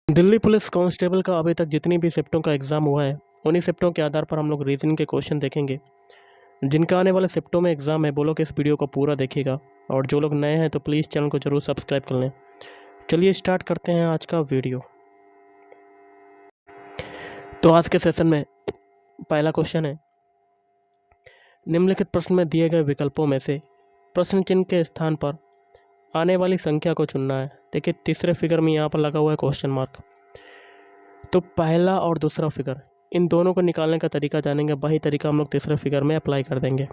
Delhi police constable का अभी तक जितनी भी शिफ्टों का एग्ज़ाम हुआ है, उन्हीं शिफ्टों के आधार पर हम लोग रीजनिंग के क्वेश्चन देखेंगे। जिनका आने वाले शिफ्टों में एग्ज़ाम है वो लोग इस वीडियो को पूरा देखिएगा, और जो लोग नए हैं तो प्लीज़ चैनल को ज़रूर सब्सक्राइब कर लें। चलिए स्टार्ट करते हैं आज का वीडियो। तो आज के सेशन में पहला क्वेश्चन है, निम्नलिखित प्रश्न में दिए गए विकल्पों में से प्रश्न चिन्ह के स्थान पर आने वाली संख्या को चुनना है। देखिए तीसरे फिगर में यहाँ पर लगा हुआ है क्वेश्चन मार्क। तो पहला और दूसरा फिगर, इन दोनों को निकालने का तरीका जानेंगे, वही तरीका हम लोग तीसरे फिगर में अप्लाई कर देंगे।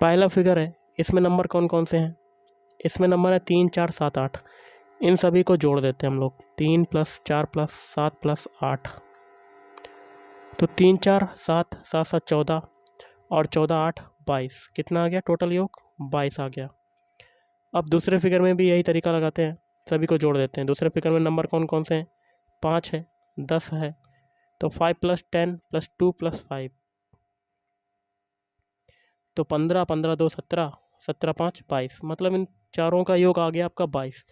पहला फिगर है, इसमें नंबर कौन कौन से हैं? इसमें नंबर है 3, 4, 7, 8। इन सभी को जोड़ देते हैं हम लोग, 3 + 4 + 7 + 8। तो 3, 4, 7, 7, 7, 14 और 14, 8, 22। कितना आ गया टोटल योग? 22 आ गया। अब दूसरे फिगर में भी यही तरीका लगाते हैं, सभी को जोड़ देते हैं। दूसरे फिगर में नंबर कौन कौन से हैं? 5 है, 10 है, तो 5 + 10 + 2 + 5, तो 15, 15, 2, 17, 17, 5, 22। मतलब इन चारों का योग आ गया आपका 22।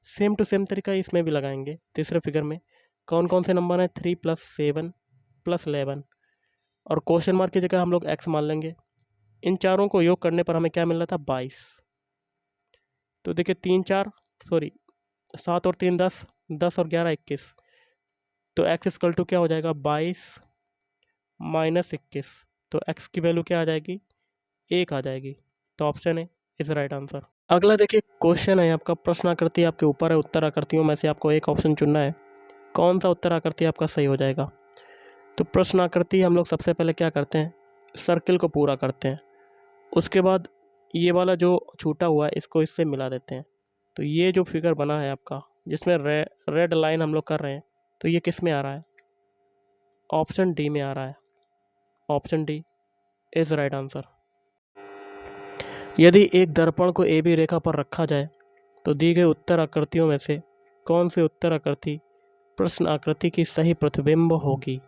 सेम टू सेम तरीका इसमें भी लगाएंगे। तीसरे फिगर में कौन कौन से नंबर हैं? 3 + 7 + 11, और क्वेश्चन मार्क की जगह हम लोग x मान लेंगे। इन चारों को योग करने पर हमें क्या मिल रहा था? 22। तो देखिए 7 और 3 10, 10 और 11 21। तो x = क्या हो जाएगा? 22 - 21। तो x की वैल्यू क्या आ जाएगी? 1 आ जाएगी। तो option A is right answer. अगला देखिए क्वेश्चन है आपका, प्रश्न आकृति आपके ऊपर है, उत्तर आकृतियों में से आपको एक ऑप्शन चुनना है। कौन सा उत्तर आकृति आपका सही हो जाएगा? तो प्रश्न आकृति हम लोग सबसे पहले क्या करते हैं? सर्किल को पूरा करते हैं। उसके बाद ये वाला जो छूटा हुआ है इसको इससे मिला देते हैं। तो ये जो फिगर बना है आपका, जिसमें रेड लाइन हम लोग कर रहे हैं, तो ये किस में आ रहा है? ऑप्शन डी में आ रहा है। Option D is right answer. यदि एक दर्पण को ए बी रेखा पर रखा जाए तो दी गई उत्तर आकृतियों में से कौन सी उत्तर आकृति प्रश्न आकृति की सही प्रतिबिंब होगी?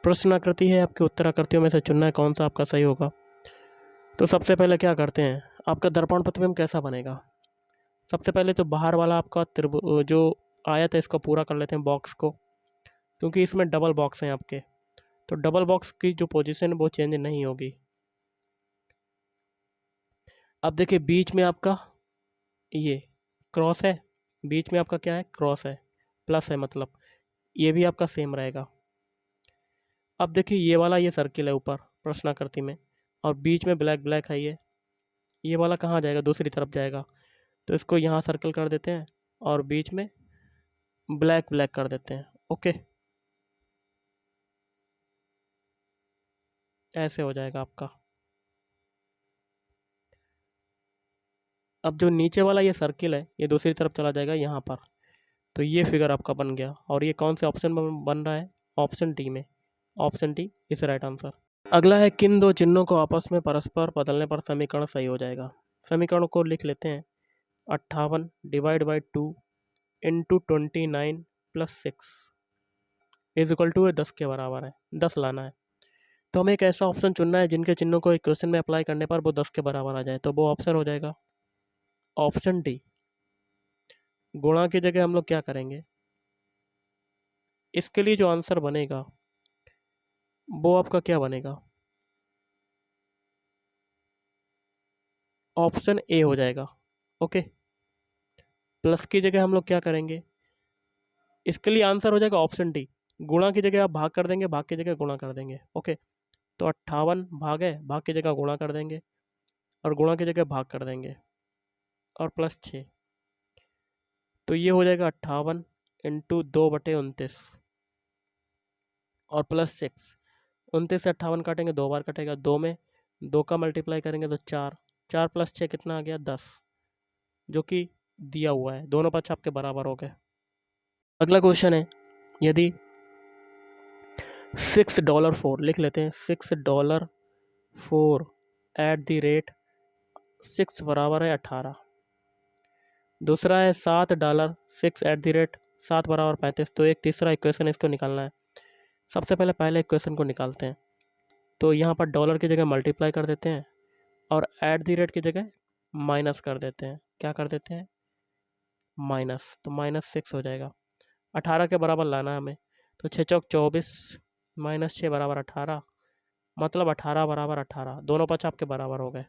प्रश्न आकृति है आपकी, उत्तर आकृतियों में से चुनना है कौन सा आपका सही होगा। तो सबसे पहले क्या करते हैं, आपका दर्पण प्रतिबिंब कैसा बनेगा? सबसे पहले तो बाहर वाला आपका जो आयत है इसको पूरा कर लेते हैं, बॉक्स को, क्योंकि इसमें डबल बॉक्स हैं आपके। तो डबल बॉक्स की जो पोजीशन है वो चेंज नहीं होगी। अब देखिए बीच में आपका ये क्रॉस है, बीच में आपका क्या है? क्रॉस है, प्लस है, मतलब ये भी आपका सेम रहेगा। अब देखिए ये वाला ये सर्किल है ऊपर प्रश्नाकृति में, और बीच में ब्लैक ब्लैक है, ये वाला कहाँ जाएगा? दूसरी तरफ जाएगा। तो इसको यहाँ सर्कल कर देते हैं और बीच में ब्लैक ब्लैक कर देते हैं। ओके, ऐसे हो जाएगा आपका। अब जो नीचे वाला ये सर्किल है ये दूसरी तरफ चला जाएगा यहाँ पर। तो ये फिगर आपका बन गया, और ये कौन से ऑप्शन में बन रहा है? ऑप्शन डी में। Option D is right answer. अगला है, किन दो चिन्हों को आपस में परस्पर बदलने पर समीकरण सही हो जाएगा? समीकरण को लिख लेते हैं। 58 / 2 × 29 + 6 = 10 के बराबर है। 10 लाना है, तो हमें एक ऐसा ऑप्शन चुनना है जिनके चिन्हों को इक्वेशन में अप्लाई करने पर वो 10 के बराबर आ जाए। तो वो ऑप्शन हो जाएगा ऑप्शन डी। गुणा की जगह हम लोग क्या करेंगे? इसके लिए जो आंसर बनेगा वो आपका क्या बनेगा? ऑप्शन ए हो जाएगा। ओके, प्लस की जगह हम लोग क्या करेंगे? इसके लिए आंसर हो जाएगा ऑप्शन डी। गुणा की जगह आप भाग कर देंगे, भाग की जगह गुणा कर देंगे। ओके, तो 58 भाग है, भाग की जगह गुणा कर देंगे, और गुणा की जगह भाग कर देंगे, और +6। तो ये हो जाएगा 58 × 2/29 और +6। 29 से 58 काटेंगे, 2 बार कटेगा, 2 में 2 का मल्टीप्लाई करेंगे तो 4, 4 + 6 कितना आ गया? 10, जो कि दिया हुआ है। दोनों पक्ष आपके बराबर हो गए। अगला क्वेश्चन है, यदि $6 लिख लेते हैं, $6 @ 6 बराबर है 18। दूसरा है $7 6 बराबर 35। तो एक तीसरा इक्वेशन इसको निकालना है। सबसे पहले इक्वेशन को निकालते हैं। तो यहाँ पर डॉलर की जगह मल्टीप्लाई कर देते हैं, और @ की जगह माइनस कर देते हैं। क्या कर देते हैं? माइनस। तो -6 हो जाएगा। 18 के बराबर लाना है हमें। तो 6 चौक 24 माइनस 6 बराबर 18, मतलब 18 बराबर 18, दोनों पक्ष आपके बराबर हो गए।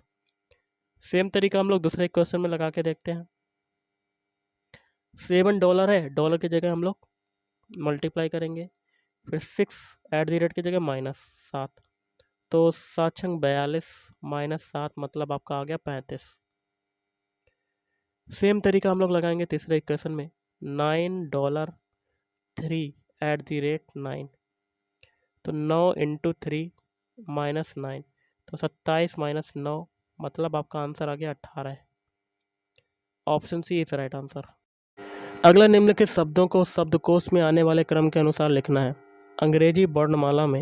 सेम तरीका हम लोग दूसरे क्वेश्चन में लगा के देखते हैं। $7 है, डॉलर की जगह हम लोग मल्टीप्लाई करेंगे, फिर 6 एट दी रेट की जगह -7, तो 7 छंग 42 -7 मतलब आपका आ गया 35। सेम तरीका हम लोग लगाएंगे तीसरे इक्वेशन में। $9 3 एट दी रेट 9, तो 9 इंटू 3 -9, तो 27 -9 मतलब आपका आंसर आ गया 18। Option C is right answer. अगला निम्नलिखित शब्दों को शब्दकोश में आने वाले क्रम के अनुसार लिखना है। अंग्रेजी वर्णमाला में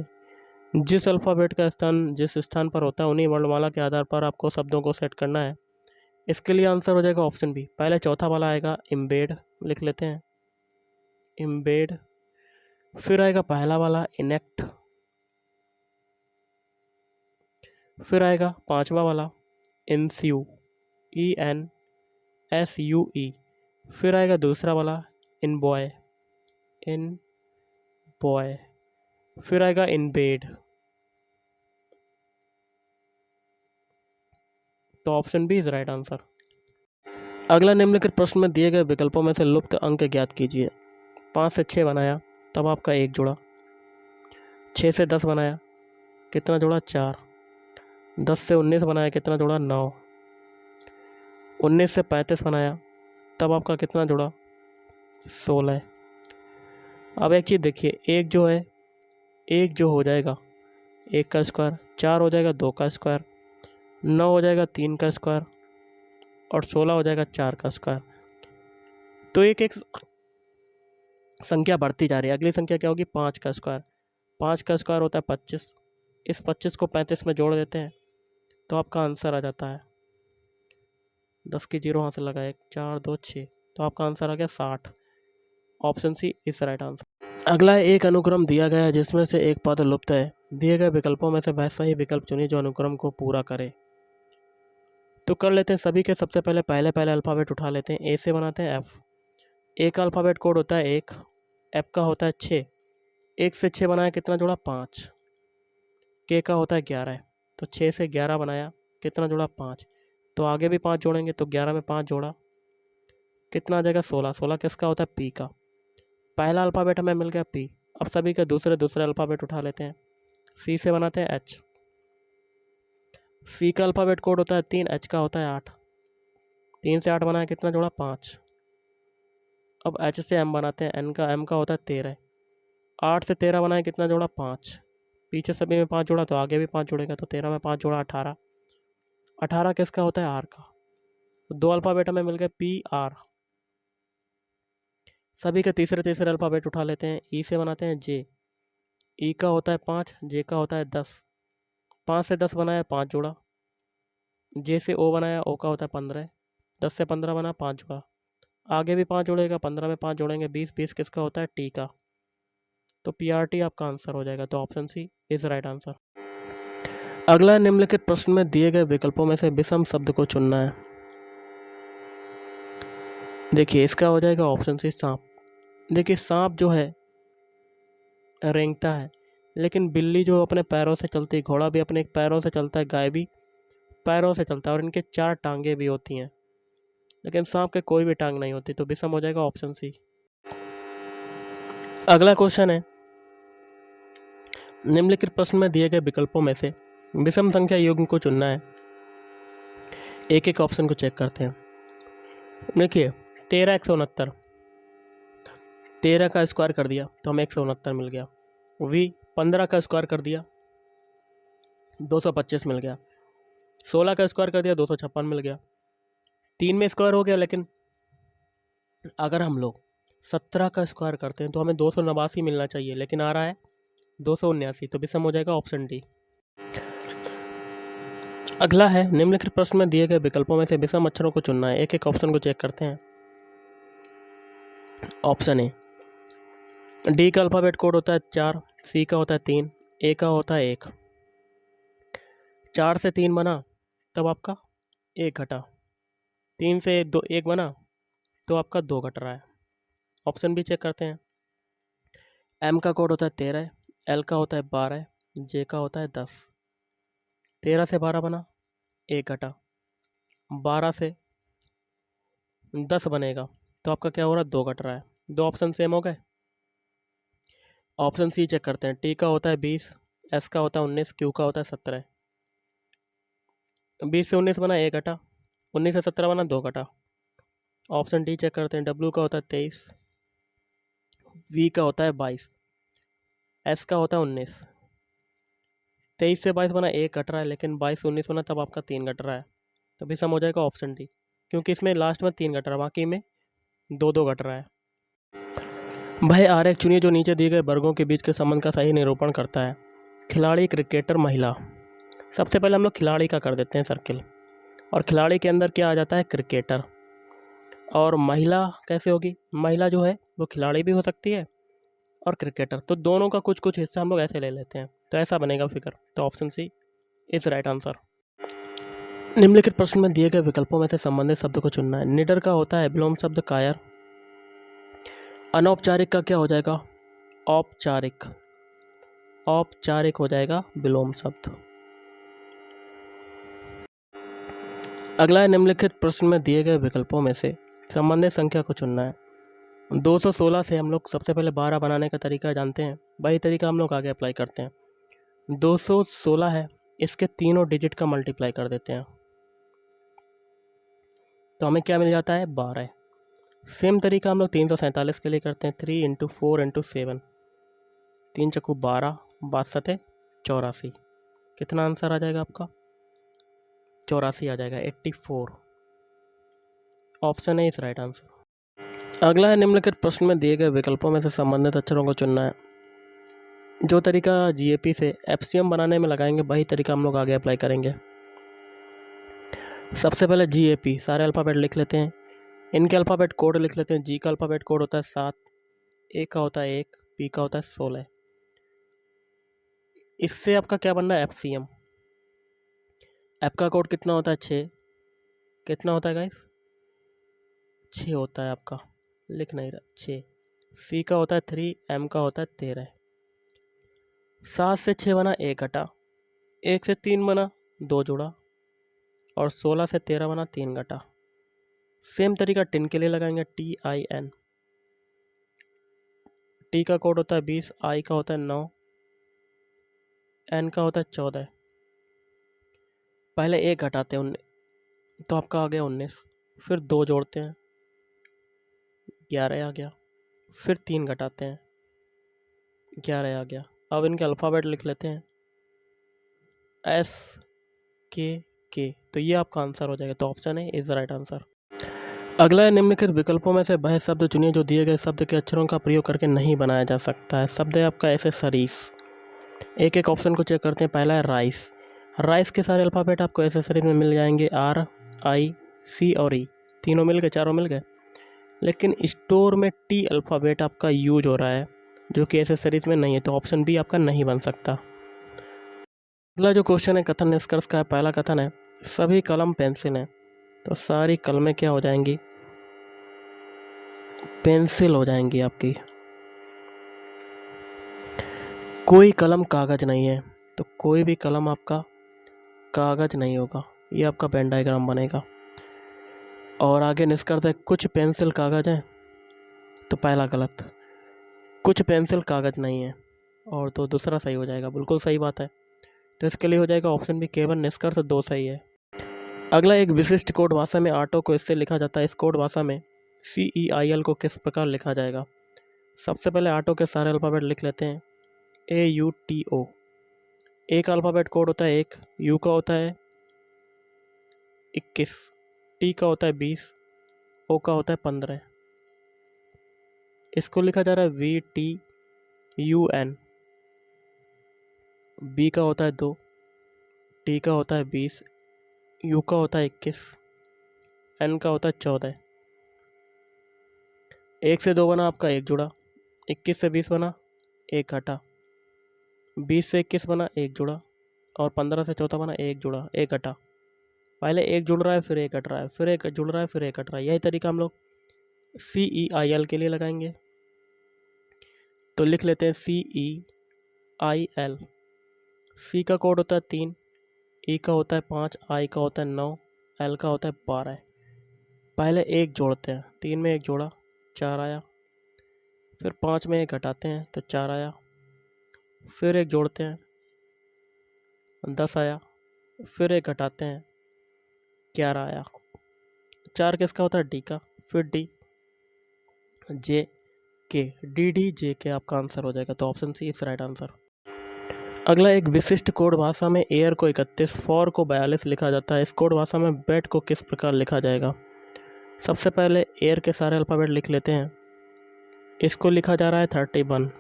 जिस अल्फ़ाबेट का स्थान जिस स्थान पर होता है उन्हीं वर्णमाला के आधार पर आपको शब्दों को सेट करना है। इसके लिए आंसर हो जाएगा ऑप्शन बी। पहले चौथा वाला आएगा इम्बेड, लिख लेते हैं इम्बेड। फिर आएगा पहला वाला इनेक्ट, फिर आएगा पांचवा वाला इंस्यू, ENSUE। फिर आएगा दूसरा वाला इन बॉय, फिर आएगा इनबेड। तो option B is right answer. अगला निम्नलिखित प्रश्न में दिए गए विकल्पों में से लुप्त अंक ज्ञात कीजिए। 5 से 6 बनाया तब आपका 1 जुड़ा, 6 से 10 बनाया कितना जुड़ा 4, 10 से 19 बनाया कितना जुड़ा 9, 19 से 35 बनाया तब आपका कितना जुड़ा 16। अब एक चीज़ देखिए, एक जो है, एक जो हो जाएगा 1 का स्क्वायर, 4 हो जाएगा 2 का स्क्वायर, 9 हो जाएगा 3 का स्क्वायर और 16 हो जाएगा 4 का स्क्वायर। तो एक एक संख्या बढ़ती जा रही है। अगली संख्या क्या होगी 5 का स्क्वायर, 5 का स्क्वायर होता है 25, इस 25 को 35 में जोड़ देते हैं तो आपका आंसर आ जाता है 10 की 0 वहाँ से लगा 1 4 2 6, तो आपका आंसर आ गया 60। Option C is right answer. अगला एक अनुक्रम दिया गया है जिसमें से एक पद लुप्त है। दिए गए विकल्पों में से वैसा ही विकल्प चुनिए जो अनुक्रम को पूरा करे। तो कर लेते हैं सभी के। सबसे पहले पहले अल्फ़ाबेट उठा लेते हैं। ए से बनाते हैं एफ। ए का अल्फ़ाबेट कोड होता है 1, एफ का होता है 6, 1 से 6 बनाया कितना जुड़ा 5, के का होता है 11, तो 6 से 11 बनाया कितना जुड़ा 5, तो आगे भी 5 जोड़ेंगे तो 11 में 5 जोड़ा कितना आ जाएगा 16, 16 किसका होता है पी का। पहला अल्फ़ाबेट हमें मिल गया पी। अब सभी के दूसरे अल्फ़ाबेट उठा लेते हैं। सी से बनाते हैं एच। सी का अल्फ़ाबेट कोड होता है 3, एच का होता है 8, 3 से 8 बनाया कितना जोड़ा 5। अब एच से एम बनाते हैं। एम का होता है 13, 8 से 13 बनाया कितना जोड़ा 5, पीछे सभी में 5 जोड़ा तो आगे भी 5 जोड़ेगा तो 13 में 5 जोड़ा 18, 18 किसका होता है आर का। तो 2 अल्फ़ाबेट हमें मिल गए पी आर। सभी के तीसरे अल्फ़ाबेट उठा लेते हैं। ई से बनाते हैं जे। ई का होता है 5, जे का होता है 10, 5 से 10 बनाया 5 जोड़ा, जे से ओ बनाया, ओ का होता है 15, 10 से 15 बना 5 जोड़ा, आगे भी 5 जोड़ेगा, 15 में 5 जोड़ेंगे 20, 20 किसका होता है टी का। तो PRT आपका आंसर हो जाएगा। तो option C is right answer. अगला निम्नलिखित प्रश्न में दिए गए विकल्पों में से विषम शब्द को चुनना है। देखिए इसका हो जाएगा ऑप्शन सी सांप। देखिए सांप जो है रेंगता है, लेकिन बिल्ली जो अपने पैरों से चलती है, घोड़ा भी अपने पैरों से चलता है, गाय भी पैरों से चलता है और इनके 4 टांगे भी होती हैं, लेकिन सांप के कोई भी टांग नहीं होती। तो विषम हो जाएगा ऑप्शन सी। अगला क्वेश्चन है, निम्नलिखित प्रश्न में दिए गए विकल्पों में से विषम संख्या युग्म को चुनना है। एक एक ऑप्शन को चेक करते हैं। देखिए 13 169, 13 का स्क्वायर कर दिया तो हमें 169 मिल गया। वी 15 का स्क्वायर कर दिया 225 मिल गया। 16 का स्क्वायर कर दिया 256 मिल गया। 3 में स्क्वायर हो गया, लेकिन अगर हम लोग 17 का स्क्वायर करते हैं तो हमें 289 मिलना चाहिए, लेकिन आ रहा है 279, तो विषम हो जाएगा ऑप्शन डी। अगला है, निम्नलिखित प्रश्न में दिए गए विकल्पों में से विषम अक्षरों को चुनना है। एक एक ऑप्शन को चेक करते हैं। ऑप्शन ए, डी का अल्फ़ाबेट कोड होता है 4, सी का होता है 3, ए का होता है 1, 4 से 3 बना तब आपका 1 घटा, 3 से 1 बना तो आपका 2 घट रहा है। ऑप्शन बी चेक करते हैं। एम का कोड होता है 13, एल का होता है 12, जे का होता है 10। 13 से 12 बना, 1 घटा, 12 से 10 बनेगा, तो आपका क्या हो रहा है, 2 घट रहा है। दो ऑप्शन सेम हो गए। ऑप्शन सी चेक करते हैं। टी का होता है 20, एस का होता है 19, क्यू का होता है 17। 20 से 19 बना, 1 घटा, 19 से 17 बना, 2 घटा। ऑप्शन डी चेक करते हैं। डब्ल्यू का होता है 23, वी का होता है 22, एस का होता है 19। 23 से 22 बना, 1 घट रहा है, लेकिन 22 से 19 बना तब आपका 3 घट रहा है, तो भी सम हो जाएगा ऑप्शन डी, क्योंकि इसमें लास्ट में 3 घट रहा है, बाकी में 2-2 घट रहा है। भाई आरेख चुनिए जो नीचे दिए गए वर्गों के बीच के संबंध का सही निरूपण करता है। खिलाड़ी, क्रिकेटर, महिला। सबसे पहले हम लोग खिलाड़ी का कर देते हैं सर्किल, और खिलाड़ी के अंदर क्या आ जाता है, क्रिकेटर। और महिला कैसे होगी, महिला जो है वो खिलाड़ी भी हो सकती है और क्रिकेटर, तो दोनों का कुछ कुछ हिस्सा हम लोग ऐसे ले लेते हैं, तो ऐसा बनेगा फिगर। तो option C is right answer. निम्नलिखित प्रश्न में दिए गए विकल्पों में से संबंधित शब्द को चुनना है। निडर का होता है विलोम शब्द कायर। अनौपचारिक का क्या हो जाएगा, औपचारिक। औपचारिक हो जाएगा विलोम शब्द। अगला है, निम्नलिखित प्रश्न में दिए गए विकल्पों में से संबंधित संख्या को चुनना है। 216 से हम लोग सबसे पहले 12 बनाने का तरीका जानते हैं, वही तरीका हम लोग आगे अप्लाई करते हैं। 216 है, इसके तीनों डिजिट का मल्टीप्लाई कर देते हैं, तो हमें क्या मिल जाता है, 12। सेम तरीका हम लोग 347 के लिए करते हैं। 3 × 4 × 7, 3 चक्कू 12, 62 84। कितना आंसर आ जाएगा आपका, 84 आ जाएगा, 84। Option A is right answer. अगला है, निम्नलिखित प्रश्न में दिए गए विकल्पों में से संबंधित अक्षरों को चुनना है। जो तरीका जीएपी से एफसीएम बनाने में लगाएंगे, वही तरीका हम लोग आगे अप्लाई करेंगे। सबसे पहले जीएपी सारे अल्फ़ाबेट लिख लेते हैं, इनके अल्फ़ाबेट कोड लिख लेते हैं। जी का अल्फ़ाबेट कोड होता है 7, ए का होता है 1, पी का होता है 16। इससे आपका क्या बन रहा है, एफसीएम। एफ का कोड कितना होता है, 6। कितना होता है गाइस, 6 होता है आपका, लिख नहीं रहा, 6। सी का होता है 3, एम का होता है 13। 7 से 6 बना, 1 घटा, 1 से 3 बना, 2 जुड़ा, और 16 से 13 बना, 3 घटा। सेम तरीका टिन के लिए लगाएंगे, TIN। टी का कोड होता है 20, आई का होता है 9, एन का होता है 14। पहले 1 घटाते हैं, तो आपका आ गया 19, फिर 2 जोड़ते हैं, 11 आ गया, फिर 3 घटाते हैं, 11 आ गया। अब इनके अल्फ़ाबेट लिख लेते हैं, SKK, तो ये आपका आंसर हो जाएगा, तो option A is the right answer. अगला है, निम्नलिखित विकल्पों में से वह शब्द चुनिए जो दिए गए शब्द के अक्षरों का प्रयोग करके नहीं बनाया जा सकता है। शब्द है आपका ऐसे सरीस। एक एक ऑप्शन को चेक करते हैं। पहला है राइस। राइस के सारे अल्फ़ाबेट आपको ऐसे शरीर में मिल जाएंगे, RIC और E, तीनों मिल गए, चारों मिल गए। लेकिन स्टोर में T अल्फ़ाबेट आपका यूज हो रहा है, जो कि ऐसे शरीर में नहीं है, तो ऑप्शन बी आपका नहीं बन सकता। अगला जो क्वेश्चन है कथन निष्कर्ष का है। पहला कथन है, सभी कलम पेंसिल हैं, तो सारी कलमें क्या हो जाएंगी, पेंसिल हो जाएंगी आपकी। कोई कलम कागज नहीं है, तो कोई भी कलम आपका कागज नहीं होगा, ये आपका पेन डायग्राम बनेगा। और आगे निष्कर्ष है, कुछ पेंसिल कागज हैं, तो पहला गलत, कुछ पेंसिल कागज नहीं है, और तो दूसरा सही हो जाएगा, बिल्कुल सही बात है। तो इसके लिए हो जाएगा ऑप्शन बी, केवल निष्कर्ष 2 सही है। अगला, एक विशिष्ट कोड भाषा में ऑटो को इससे लिखा जाता है। इस कोड भाषा में CEIL को किस प्रकार लिखा जाएगा। सबसे पहले ऑटो के सारे अल्फ़ाबेट लिख लेते हैं, AUTO। ए का अल्फ़ाबेट कोड होता है 1, यू का होता है 21, टी का होता है 20, ओ का होता है 15। इसको लिखा जा रहा है VTUN। बी का होता है 2, टी का होता है 20, यू का होता है 21, एन का होता है 14। 1 से 2 बना आपका 1 जुड़ा, 21 से 20 बना 1 घटा, 20 से 21 बना 1 जुड़ा, और 15 से 14 बना 1 जुड़ा, 1 घटा। पहले 1 जुड़ रहा है, फिर 1 घट रहा है, फिर 1 जुड़ रहा है, फिर 1 घट रहा है। यही तरीका हम लोग CEIL के लिए लगाएंगे। तो लिख लेते हैं CEIL। C का कोड होता है 3, E का होता है 5, I का होता है 9, L का होता है 12। पहले 1 जोड़ते हैं, 3 में 1 जोड़ा 4 आया, फिर 5 में 1 घटाते हैं तो 4 आया, फिर 1 जोड़ते हैं 10 आया, फिर 1 घटाते हैं 11 आया। 4 किसका होता है? D का, फिर D, J, K, DD JK आपका आंसर हो जाएगा। तो option C is right answer. अगला, एक विशिष्ट कोड भाषा में एयर को 31, फॉर को 42 लिखा जाता है। इस कोड भाषा में बैट को किस प्रकार लिखा जाएगा? सबसे पहले एयर के सारे अल्फ़ाबेट लिख लेते हैं। इसको लिखा जा रहा है 31।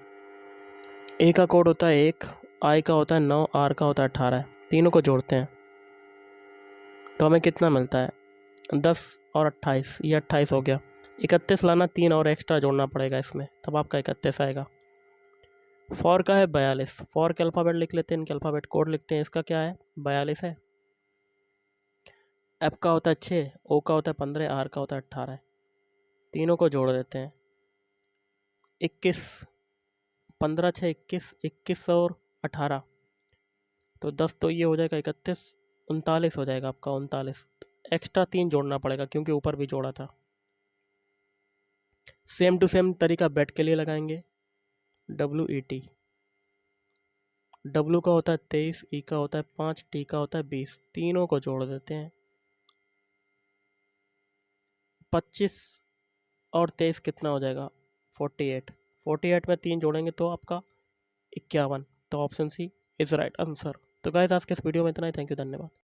ए का कोड होता है 1, आई का होता है 9, आर का होता है 18। तीनों को जोड़ते हैं तो हमें कितना मिलता है? 10 और 28, ये 28 हो गया। 31 लाना, 3 और एक्स्ट्रा जोड़ना पड़ेगा इसमें, तब आपका 31 आएगा। फॉर का है 42। फॉर के अल्फ़ाबेट लिख लेते हैं, इनके अल्फ़ाबेट कोड लिखते हैं। इसका क्या है? 42 है। एफ का होता है 6, ओ का होता है 15, आर का होता है 18। तीनों को जोड़ देते हैं। 21, 15 6 21, 21 और 18 तो 10, तो ये हो जाएगा 31, 39 हो जाएगा आपका 39। एक्स्ट्रा 3 जोड़ना पड़ेगा क्योंकि ऊपर भी जोड़ा था। सेम टू सेम तरीका बैट के लिए लगाएंगे। WET, W का होता है 23, E का होता है 5, T का होता है 20। तीनों को जोड़ देते हैं। 25 और 23 कितना हो जाएगा? 48। 48 में 3 जोड़ेंगे तो आपका 51। तो option C is right answer. तो गाइस, आज के इस वीडियो में इतना ही। थैंक यू, धन्यवाद।